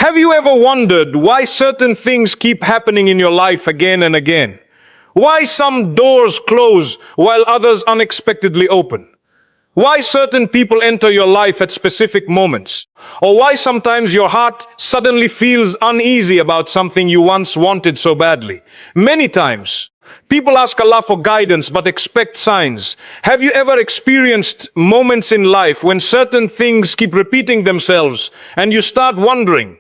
Have you ever wondered why certain things keep happening in your life again and again? Why some doors close while others unexpectedly open? Why certain people enter your life at specific moments? Or why sometimes your heart suddenly feels uneasy about something you once wanted so badly? Many times, people ask Allah for guidance but expect signs. Have you ever experienced moments in life when certain things keep repeating themselves and you start wondering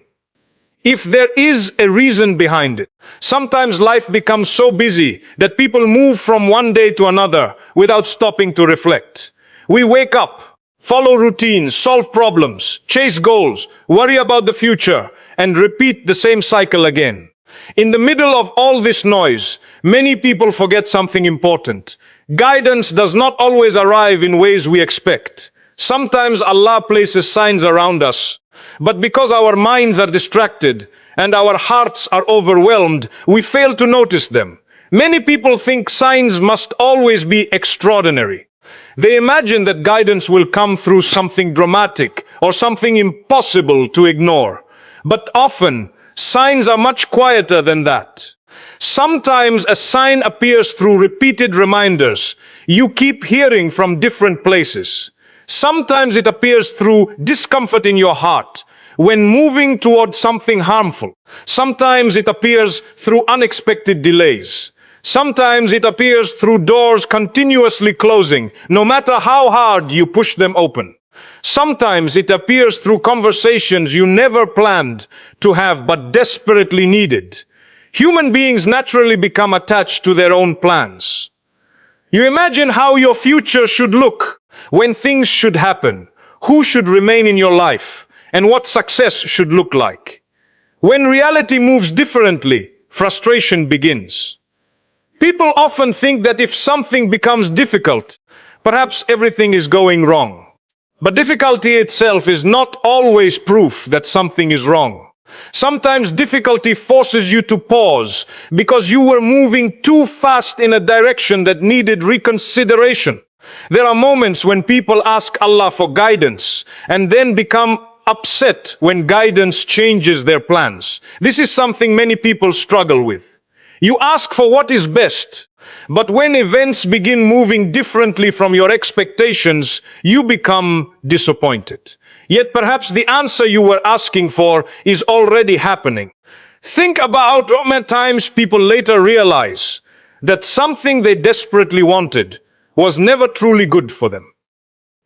if there is a reason behind it? Sometimes life becomes so busy that people move from one day to another without stopping to reflect. We wake up, follow routines, solve problems, chase goals, worry about the future, and repeat the same cycle again. In the middle of all this noise, many people forget something important. Guidance does not always arrive in ways we expect. Sometimes Allah places signs around us, but because our minds are distracted and our hearts are overwhelmed, we fail to notice them. Many people think signs must always be extraordinary. They imagine that guidance will come through something dramatic or something impossible to ignore. But often, signs are much quieter than that. Sometimes a sign appears through repeated reminders you keep hearing from different places. Sometimes it appears through discomfort in your heart when moving towards something harmful. Sometimes it appears through unexpected delays. Sometimes it appears through doors continuously closing, no matter how hard you push them open. Sometimes it appears through conversations you never planned to have but desperately needed. Human beings naturally become attached to their own plans. You imagine how your future should look, when things should happen, who should remain in your life, and what success should look like. When reality moves differently, frustration begins. People often think that if something becomes difficult, perhaps everything is going wrong. But difficulty itself is not always proof that something is wrong. Sometimes difficulty forces you to pause because you were moving too fast in a direction that needed reconsideration. There are moments when people ask Allah for guidance and then become upset when guidance changes their plans. This is something many people struggle with. You ask for what is best, but when events begin moving differently from your expectations, you become disappointed. Yet perhaps the answer you were asking for is already happening. Think about how many times people later realize that something they desperately wanted was never truly good for them.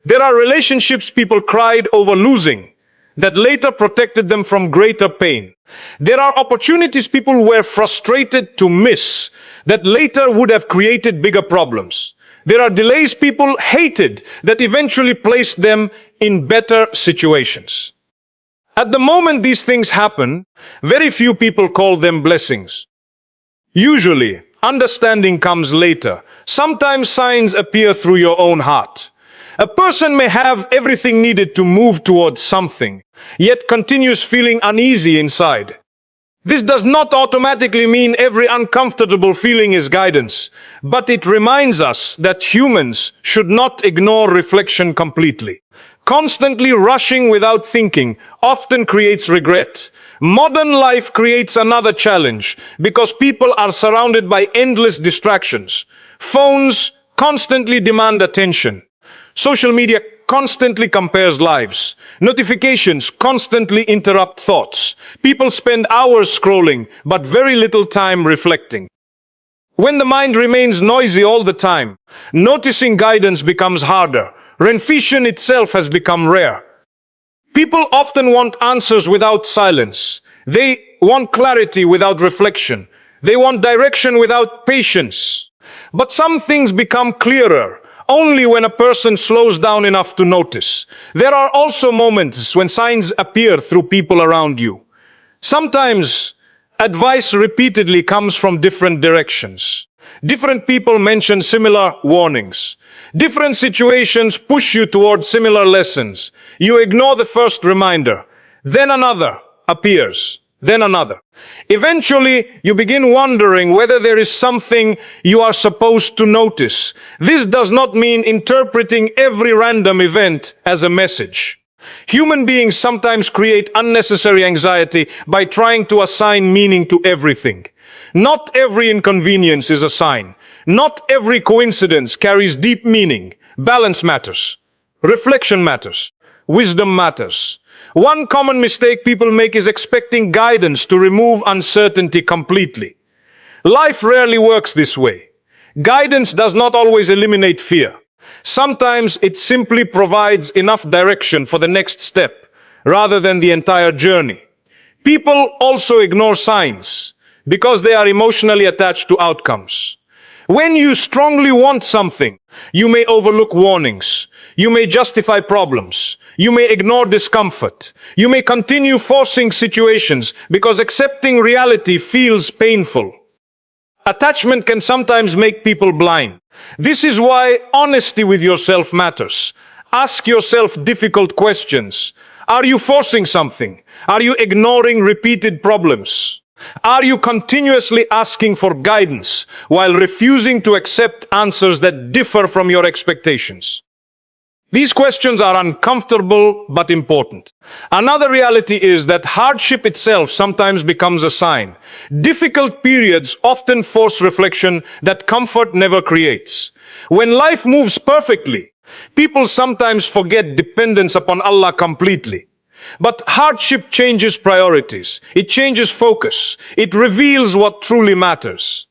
There are relationships people cried over losing that later protected them from greater pain. There are opportunities people were frustrated to miss that later would have created bigger problems. There are delays people hated that eventually placed them in better situations. At the moment these things happen, very few people call them blessings. Usually, understanding comes later. Sometimes signs appear through your own heart. A person may have everything needed to move towards something, yet continues feeling uneasy inside. This does not automatically mean every uncomfortable feeling is guidance, but it reminds us that humans should not ignore reflection completely. Constantly rushing without thinking often creates regret. Modern life creates another challenge because people are surrounded by endless distractions. Phones constantly demand attention. Social media constantly compares lives. Notifications constantly interrupt thoughts. People spend hours scrolling, but very little time reflecting. When the mind remains noisy all the time, noticing guidance becomes harder. Reflection itself has become rare. People often want answers without silence. They want clarity without reflection. They want direction without patience. But some things become clearer only when a person slows down enough to notice. There are also moments when signs appear through people around you. Sometimes advice repeatedly comes from different directions. Different people mention similar warnings. Different situations push you towards similar lessons. You ignore the first reminder. Then another appears. Then another. Eventually, you begin wondering whether there is something you are supposed to notice. This does not mean interpreting every random event as a message. Human beings sometimes create unnecessary anxiety by trying to assign meaning to everything. Not every inconvenience is a sign. Not every coincidence carries deep meaning. Balance matters. Reflection matters. Wisdom matters. One common mistake people make is expecting guidance to remove uncertainty completely. Life rarely works this way. Guidance does not always eliminate fear. Sometimes it simply provides enough direction for the next step, rather than the entire journey. People also ignore signs because they are emotionally attached to outcomes. When you strongly want something, you may overlook warnings. You may justify problems. You may ignore discomfort. You may continue forcing situations because accepting reality feels painful. Attachment can sometimes make people blind. This is why honesty with yourself matters. Ask yourself difficult questions. Are you forcing something? Are you ignoring repeated problems? Are you continuously asking for guidance while refusing to accept answers that differ from your expectations? These questions are uncomfortable but important. Another reality is that hardship itself sometimes becomes a sign. Difficult periods often force reflection that comfort never creates. When life moves perfectly, people sometimes forget dependence upon Allah completely. But hardship changes priorities. It changes focus. It reveals what truly matters.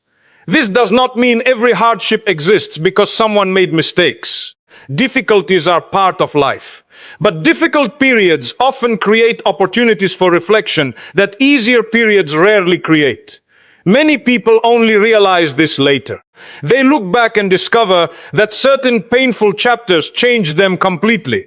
This does not mean every hardship exists because someone made mistakes. Difficulties are part of life. But difficult periods often create opportunities for reflection that easier periods rarely create. Many people only realize this later. They look back and discover that certain painful chapters changed them completely.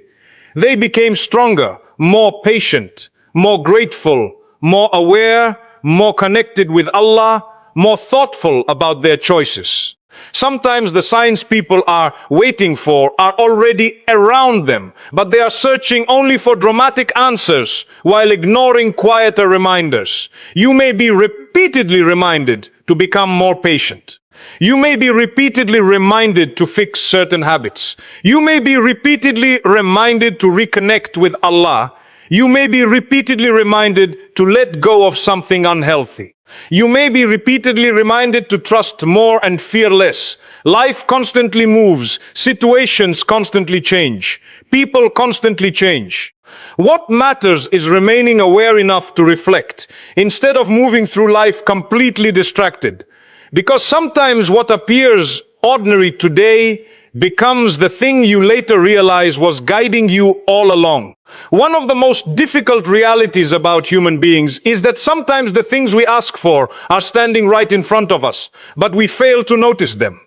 They became stronger, more patient, more grateful, more aware, more connected with Allah, more thoughtful about their choices. Sometimes the signs people are waiting for are already around them, but they are searching only for dramatic answers while ignoring quieter reminders. You may be repeatedly reminded to become more patient. You may be repeatedly reminded to fix certain habits. You may be repeatedly reminded to reconnect with Allah. You may be repeatedly reminded to let go of something unhealthy. You may be repeatedly reminded to trust more and fear less. Life constantly moves. Situations constantly change. People constantly change. What matters is remaining aware enough to reflect, instead of moving through life completely distracted. Because sometimes what appears ordinary today becomes the thing you later realize was guiding you all along. One of the most difficult realities about human beings is that sometimes the things we ask for are standing right in front of us, but we fail to notice them.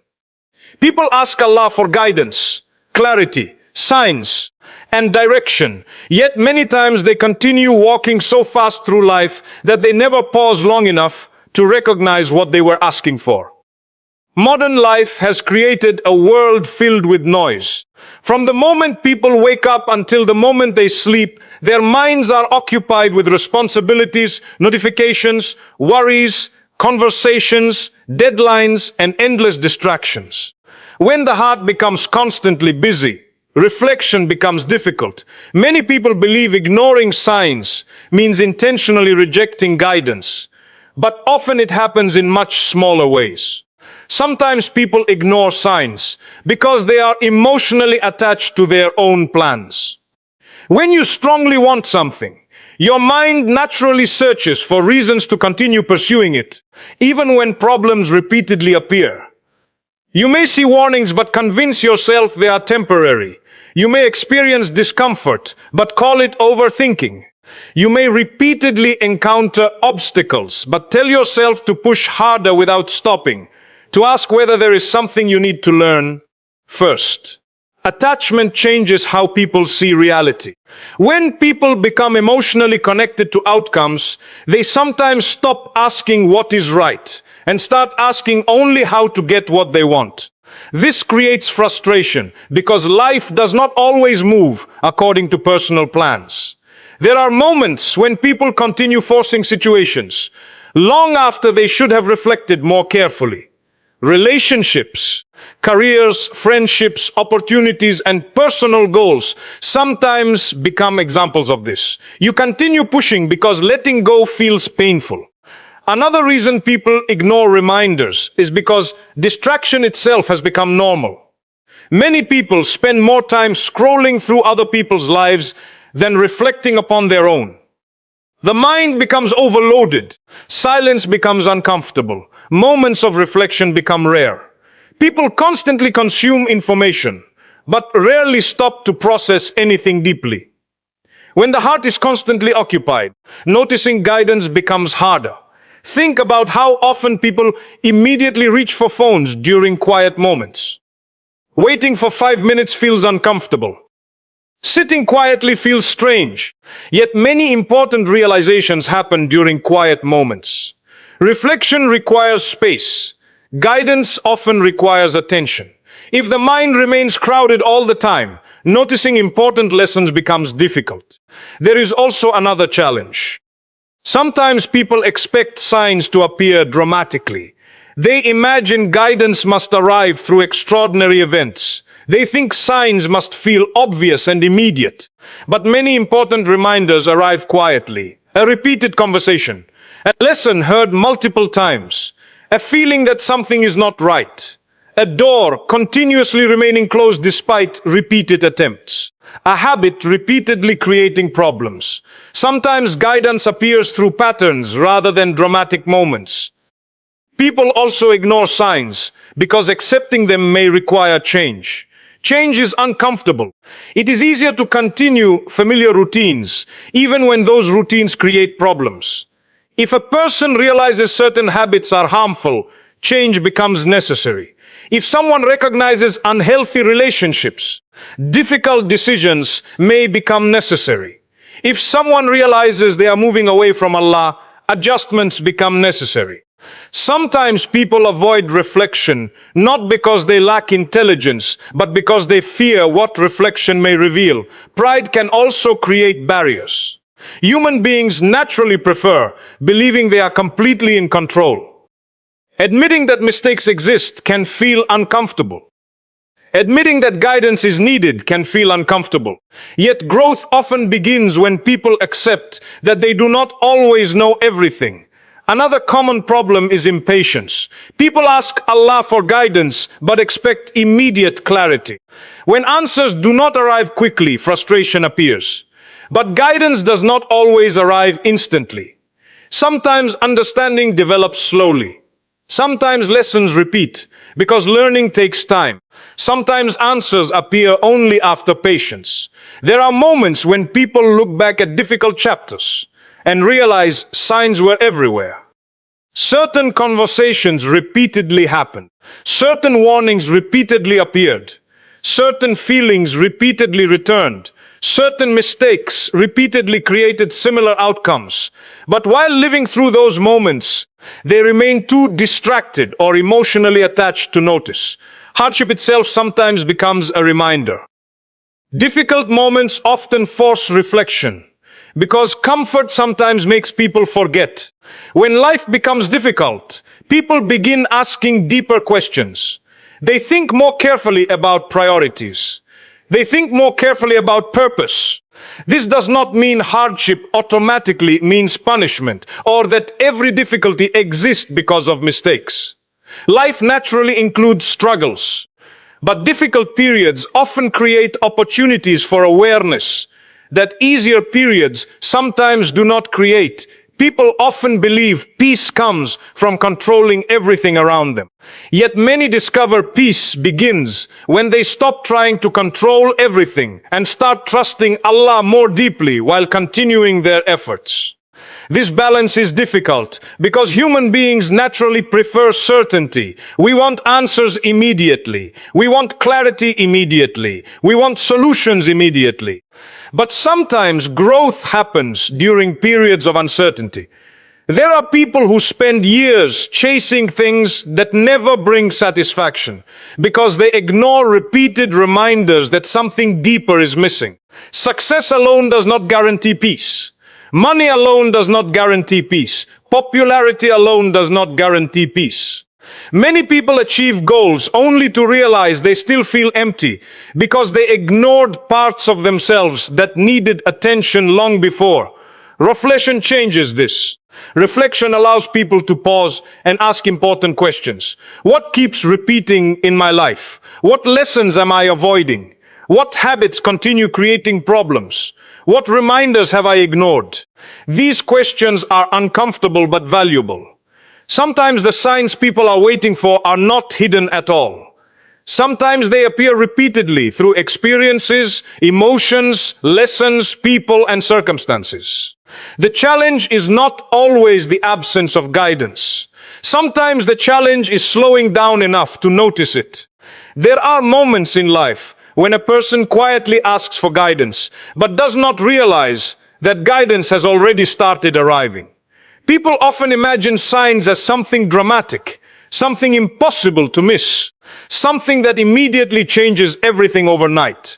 People ask Allah for guidance, clarity, signs, and direction, yet many times they continue walking so fast through life that they never pause long enough to recognize what they were asking for. Modern life has created a world filled with noise. From the moment people wake up until the moment they sleep, their minds are occupied with responsibilities, notifications, worries, conversations, deadlines, and endless distractions. When the heart becomes constantly busy, reflection becomes difficult. Many people believe ignoring signs means intentionally rejecting guidance, but often it happens in much smaller ways. Sometimes people ignore signs because they are emotionally attached to their own plans. When you strongly want something, your mind naturally searches for reasons to continue pursuing it, even when problems repeatedly appear. You may see warnings but convince yourself they are temporary. You may experience discomfort but call it overthinking. You may repeatedly encounter obstacles but tell yourself to push harder without stopping, to ask whether there is something you need to learn first. Attachment changes how people see reality. When people become emotionally connected to outcomes, they sometimes stop asking what is right and start asking only how to get what they want. This creates frustration because life does not always move according to personal plans. There are moments when people continue forcing situations long after they should have reflected more carefully. Relationships, careers, friendships, opportunities, and personal goals sometimes become examples of this. You continue pushing because letting go feels painful. Another reason people ignore reminders is because distraction itself has become normal. Many people spend more time scrolling through other people's lives than reflecting upon their own. The mind becomes overloaded. Silence becomes uncomfortable. Moments of reflection become rare. People constantly consume information, but rarely stop to process anything deeply. When the heart is constantly occupied, noticing guidance becomes harder. Think about how often people immediately reach for phones during quiet moments. Waiting for 5 minutes feels uncomfortable. Sitting quietly feels strange, yet many important realizations happen during quiet moments. Reflection requires space. Guidance often requires attention. If the mind remains crowded all the time, noticing important lessons becomes difficult. There is also another challenge. Sometimes people expect signs to appear dramatically. They imagine guidance must arrive through extraordinary events. They think signs must feel obvious and immediate. But many important reminders arrive quietly. A repeated conversation, a lesson heard multiple times, a feeling that something is not right, a door continuously remaining closed despite repeated attempts, a habit repeatedly creating problems. Sometimes guidance appears through patterns rather than dramatic moments. People also ignore signs because accepting them may require change. Change is uncomfortable. It is easier to continue familiar routines, even when those routines create problems. If a person realizes certain habits are harmful, change becomes necessary. If someone recognizes unhealthy relationships, difficult decisions may become necessary. If someone realizes they are moving away from Allah, adjustments become necessary. Sometimes people avoid reflection not because they lack intelligence, but because they fear what reflection may reveal. Pride can also create barriers. Human beings naturally prefer believing they are completely in control. Admitting that mistakes exist can feel uncomfortable. Admitting that guidance is needed can feel uncomfortable. Yet growth often begins when people accept that they do not always know everything. Another common problem is impatience. People ask Allah for guidance but expect immediate clarity. When answers do not arrive quickly, frustration appears. But guidance does not always arrive instantly. Sometimes understanding develops slowly. Sometimes lessons repeat because learning takes time. Sometimes answers appear only after patience. There are moments when people look back at difficult chapters and realize signs were everywhere. Certain conversations repeatedly happened. Certain warnings repeatedly appeared. Certain feelings repeatedly returned. Certain mistakes repeatedly created similar outcomes. But while living through those moments, they remain too distracted or emotionally attached to notice. Hardship itself sometimes becomes a reminder. Difficult moments often force reflection, because comfort sometimes makes people forget. When life becomes difficult, people begin asking deeper questions. They think more carefully about priorities. They think more carefully about purpose. This does not mean hardship automatically means punishment, or that every difficulty exists because of mistakes. Life naturally includes struggles, but difficult periods often create opportunities for awareness that easier periods sometimes do not create. People often believe peace comes from controlling everything around them. Yet many discover peace begins when they stop trying to control everything and start trusting Allah more deeply while continuing their efforts. This balance is difficult because human beings naturally prefer certainty. We want answers immediately. We want clarity immediately. We want solutions immediately. But sometimes growth happens during periods of uncertainty. There are people who spend years chasing things that never bring satisfaction because they ignore repeated reminders that something deeper is missing. Success alone does not guarantee peace. Money alone does not guarantee peace. Popularity alone does not guarantee peace. Many people achieve goals only to realize they still feel empty because they ignored parts of themselves that needed attention long before. Reflection changes this. Reflection allows people to pause and ask important questions. What keeps repeating in my life? What lessons am I avoiding? What habits continue creating problems? What reminders have I ignored? These questions are uncomfortable but valuable. Sometimes the signs people are waiting for are not hidden at all. Sometimes they appear repeatedly through experiences, emotions, lessons, people, and circumstances. The challenge is not always the absence of guidance. Sometimes the challenge is slowing down enough to notice it. There are moments in life when a person quietly asks for guidance, but does not realize that guidance has already started arriving. People often imagine signs as something dramatic, something impossible to miss, something that immediately changes everything overnight.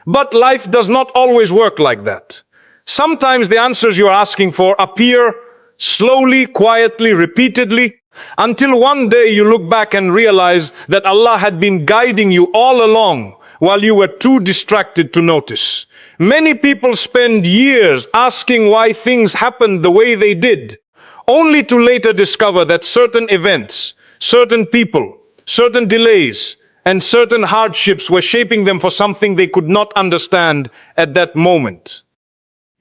But life does not always work like that. Sometimes the answers you are asking for appear slowly, quietly, repeatedly, until one day you look back and realize that Allah had been guiding you all along while you were too distracted to notice. Many people spend years asking why things happened the way they did, only to later discover that certain events, certain people, certain delays, and certain hardships were shaping them for something they could not understand at that moment.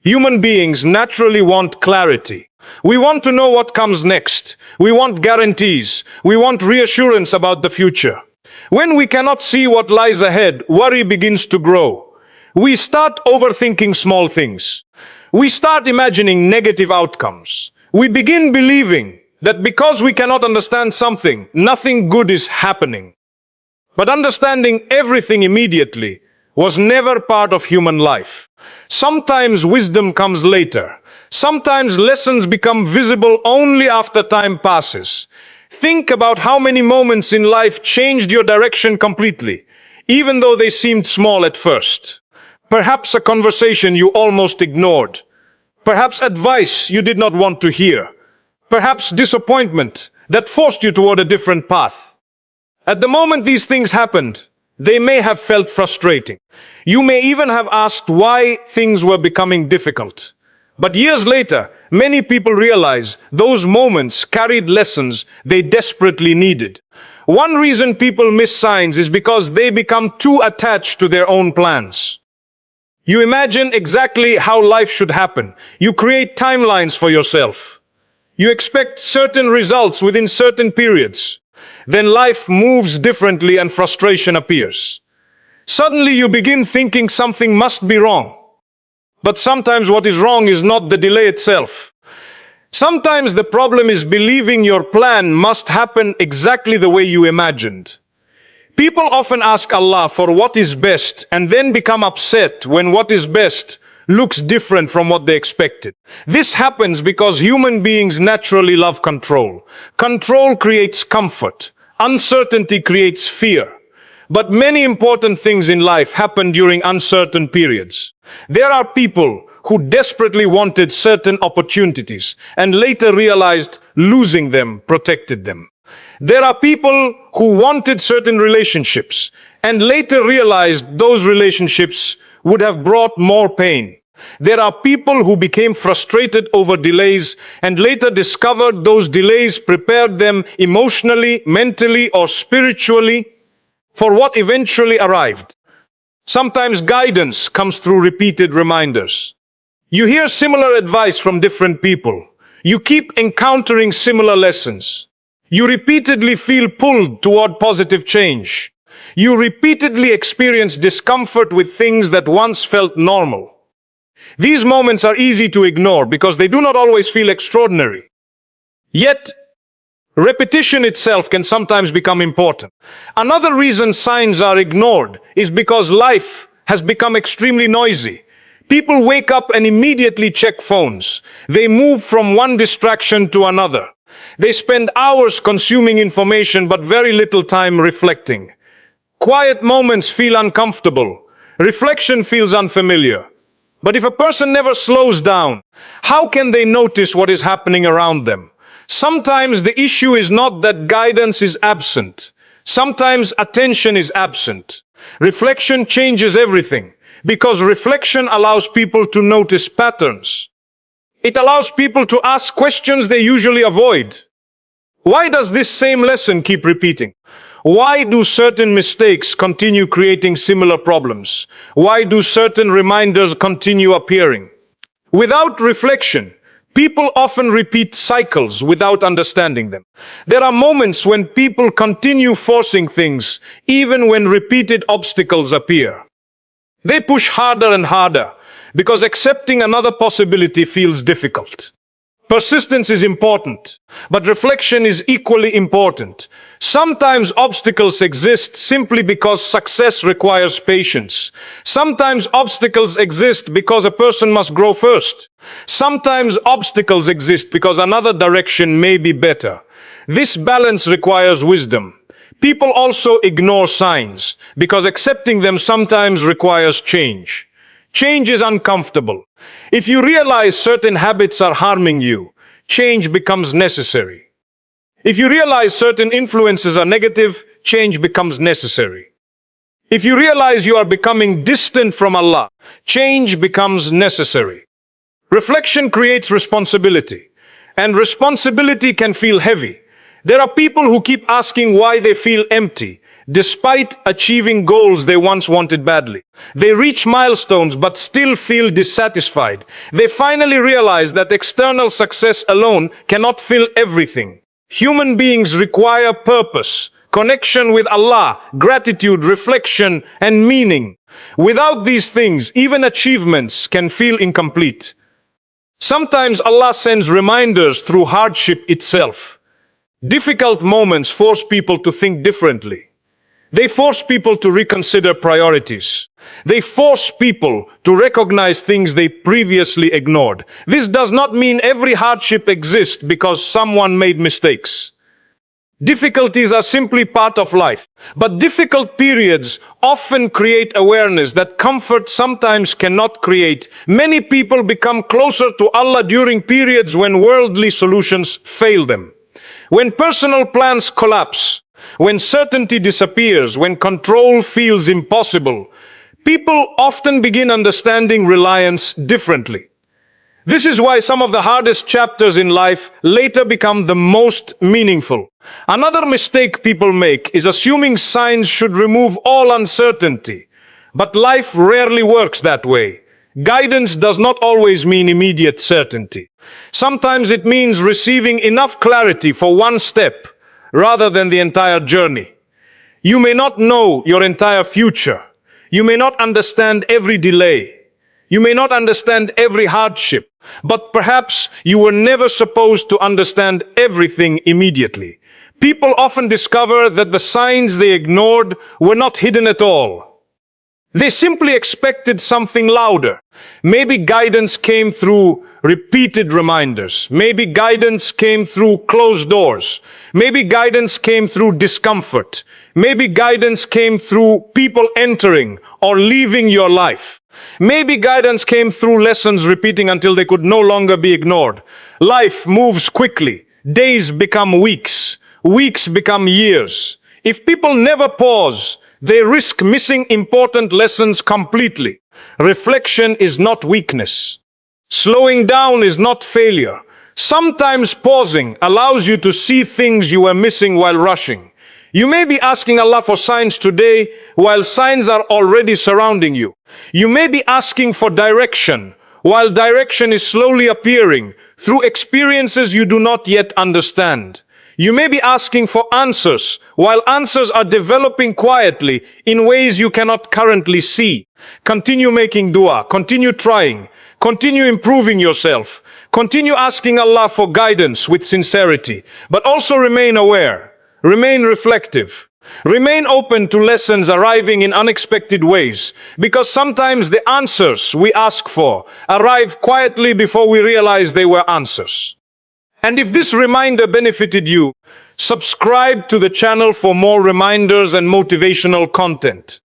Human beings naturally want clarity. We want to know what comes next. We want guarantees. We want reassurance about the future. When we cannot see what lies ahead, worry begins to grow. We start overthinking small things. We start imagining negative outcomes. We begin believing that because we cannot understand something, nothing good is happening. But understanding everything immediately was never part of human life. Sometimes wisdom comes later. Sometimes lessons become visible only after time passes. Think about how many moments in life changed your direction completely, even though they seemed small at first. Perhaps a conversation you almost ignored. Perhaps advice you did not want to hear. Perhaps disappointment that forced you toward a different path. At the moment these things happened, they may have felt frustrating. You may even have asked why things were becoming difficult. But years later, many people realize those moments carried lessons they desperately needed. One reason people miss signs is because they become too attached to their own plans. You imagine exactly how life should happen. You create timelines for yourself. You expect certain results within certain periods. Then life moves differently and frustration appears. Suddenly you begin thinking something must be wrong. But sometimes what is wrong is not the delay itself. Sometimes the problem is believing your plan must happen exactly the way you imagined. People often ask Allah for what is best and then become upset when what is best looks different from what they expected. This happens because human beings naturally love control. Control creates comfort. Uncertainty creates fear. But many important things in life happen during uncertain periods. There are people who desperately wanted certain opportunities and later realized losing them protected them. There are people who wanted certain relationships and later realized those relationships would have brought more pain. There are people who became frustrated over delays and later discovered those delays prepared them emotionally, mentally, or spiritually for what eventually arrived. Sometimes guidance comes through repeated reminders. You hear similar advice from different people. You keep encountering similar lessons. You repeatedly feel pulled toward positive change. You repeatedly experience discomfort with things that once felt normal. These moments are easy to ignore because they do not always feel extraordinary. Yet, repetition itself can sometimes become important. Another reason signs are ignored is because life has become extremely noisy. People wake up and immediately check phones. They move from one distraction to another. They spend hours consuming information but very little time reflecting. Quiet moments feel uncomfortable. Reflection feels unfamiliar. But if a person never slows down, how can they notice what is happening around them? Sometimes the issue is not that guidance is absent. Sometimes attention is absent. Reflection changes everything because reflection allows people to notice patterns. It allows people to ask questions they usually avoid. Why does this same lesson keep repeating? Why do certain mistakes continue creating similar problems? Why do certain reminders continue appearing? Without reflection, people often repeat cycles without understanding them. There are moments when people continue forcing things even when repeated obstacles appear. They push harder and harder because accepting another possibility feels difficult. Persistence is important, but reflection is equally important. Sometimes obstacles exist simply because success requires patience. Sometimes obstacles exist because a person must grow first. Sometimes obstacles exist because another direction may be better. This balance requires wisdom. People also ignore signs because accepting them sometimes requires change. Change is uncomfortable. If you realize certain habits are harming you, change becomes necessary. If you realize certain influences are negative, change becomes necessary. If you realize you are becoming distant from Allah, change becomes necessary. Reflection creates responsibility, and responsibility can feel heavy. There are people who keep asking why they feel empty, despite achieving goals they once wanted badly. They reach milestones but still feel dissatisfied. They finally realize that external success alone cannot fill everything. Human beings require purpose, connection with Allah, gratitude, reflection, and meaning. Without these things, even achievements can feel incomplete. Sometimes Allah sends reminders through hardship itself. Difficult moments force people to think differently. They force people to reconsider priorities. They force people to recognize things they previously ignored. This does not mean every hardship exists because someone made mistakes. Difficulties are simply part of life, but difficult periods often create awareness that comfort sometimes cannot create. Many people become closer to Allah during periods when worldly solutions fail them. When personal plans collapse, when certainty disappears, when control feels impossible, people often begin understanding reliance differently. This is why some of the hardest chapters in life later become the most meaningful. Another mistake people make is assuming signs should remove all uncertainty. But life rarely works that way. Guidance does not always mean immediate certainty. Sometimes it means receiving enough clarity for one step rather than the entire journey. You may not know your entire future. You may not understand every delay. You may not understand every hardship, but perhaps you were never supposed to understand everything immediately. People often discover that the signs they ignored were not hidden at all. They simply expected something louder. Maybe guidance came through repeated reminders. Maybe guidance came through closed doors. Maybe guidance came through discomfort. Maybe guidance came through people entering or leaving your life. Maybe guidance came through lessons repeating until they could no longer be ignored. Life moves quickly. Days become weeks. Weeks become years. If people never pause, they risk missing important lessons completely. Reflection is not weakness. Slowing down is not failure. Sometimes pausing allows you to see things you were missing while rushing. You may be asking Allah for signs today while signs are already surrounding you. You may be asking for direction while direction is slowly appearing through experiences you do not yet understand. You may be asking for answers while answers are developing quietly in ways you cannot currently see. Continue making dua, continue trying, continue improving yourself, continue asking Allah for guidance with sincerity, but also remain aware, remain reflective, remain open to lessons arriving in unexpected ways, because sometimes the answers we ask for arrive quietly before we realize they were answers. And if this reminder benefited you, subscribe to the channel for more reminders and motivational content.